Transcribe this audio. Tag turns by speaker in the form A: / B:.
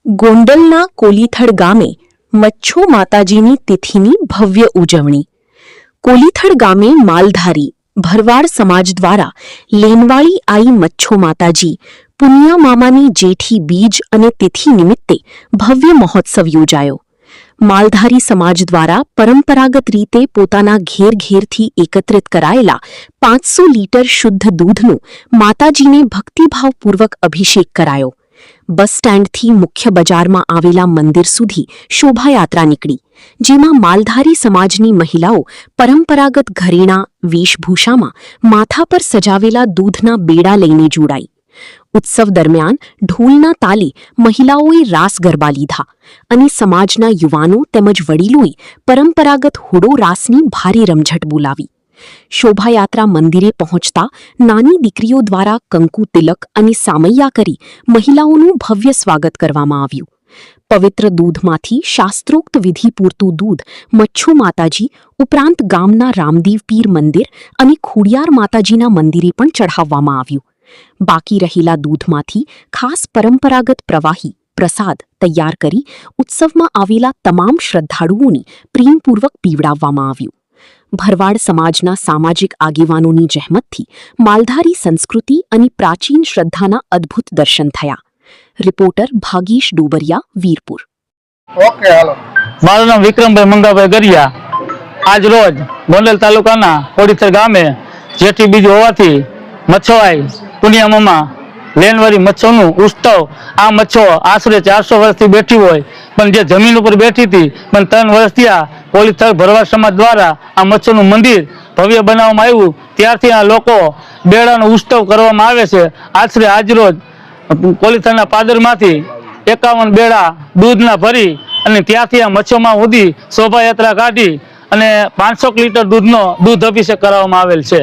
A: ગોંડલના કોલીથડ ગામે મચ્છો માતાજીની તિથિની ભવ્ય ઉજવણી। કોલીથડ ગામે માલધારી ભરવાડ સમાજ દ્વારા લેનવાળી આઈ મચ્છો માતાજી પુનિયા મામાની જેઠી બીજ અને તિથિ નિમિત્તે ભવ્ય મહોત્સવ યોજાયો। માલધારી સમાજ દ્વારા પરંપરાગત રીતે પોતાના ઘેર ઘેરથી એકત્રિત કરાયેલા 500 લીટર શુદ્ધ દૂધનું માતાજીને ભક્તિભાવપૂર્વક અભિષેક કરાયો। બસ સ્ટેન્ડથી મુખ્ય બજારમાં આવેલા મંદિર સુધી શોભાયાત્રા નીકળી, જેમાં માલધારી સમાજની મહિલાઓ પરંપરાગત ઘરેણાં વેશભૂષામાં માથા પર સજાવેલા દૂધના બેડા લઈને જોડાઈ। ઉત્સવ દરમિયાન ઢોલના તાલે મહિલાઓએ રાસ ગરબા લીધા અને સમાજના યુવાનો તેમજ વડીલોએ પરંપરાગત હુડો રાસની ભારે રમઝટ બોલાવી। શોભાયાત્રા મંદિરે પહોંચતા નાની દીકરીઓ દ્વારા કંકુ તિલક અને સામૈયા કરી મહિલાઓનું ભવ્ય સ્વાગત કરવામાં આવ્યું। પવિત્ર દૂધમાંથી શાસ્ત્રોક્ત વિધિ પૂરતું દૂધ મચ્છો માતાજી ઉપરાંત ગામના રામદેવ પીર મંદિર અને ખોડિયાર માતાજીના મંદિરે પણ ચઢાવવામાં આવ્યું। બાકી રહેલા દૂધમાંથી ખાસ પરંપરાગત પ્રવાહી પ્રસાદ તૈયાર કરી ઉત્સવમાં આવેલા તમામ શ્રદ્ધાળુઓને પ્રેમપૂર્વક પીવડાવવામાં આવ્યું। ભરવાડ સમાજના સામાજિક આગેવાનોની જહેમતથી માલધારી સંસ્કૃતિ અને પ્રાચીન શ્રદ્ધાના અદ્ભુત દર્શન થયા। રિપોર્ટર ભાગીશ ડોબરિયા, વીરપુર।
B: ઓકે, હાલો।
C: મારું નામ વિક્રમભાઈ મંગાભાઈ ગરિયા। આજ રોજ ગોંડલ તાલુકાના કોડીથર ગામે જેઠી બીજ હોવાથી મચ્છોઆઈ પુનિયા મામા લેનવાળી મચ્છોનું ઉત્સવ। આ મચ્છો આશરે 400 વર્ષથી બેઠી હોય, પણ જે જમીન ઉપર બેઠી હતી પણ 3 વર્ષથી આ કોલીથડ ભરવાડ સમાજ દ્વારા આ મચ્છોનું મંદિર ભવ્ય બનાવવામાં આવ્યું। ત્યારથી આ લોકો બેડાનો ઉત્સવ કરવામાં આવે છે। આશરે આજરોજ કોલીથડના પાદરમાંથી 51 બેડા દૂધના ભરી અને ત્યાંથી આ મચ્છોમાં સુધી શોભાયાત્રા કાઢી અને 500 લીટર દૂધ અભિષેક કરવામાં આવેલ છે।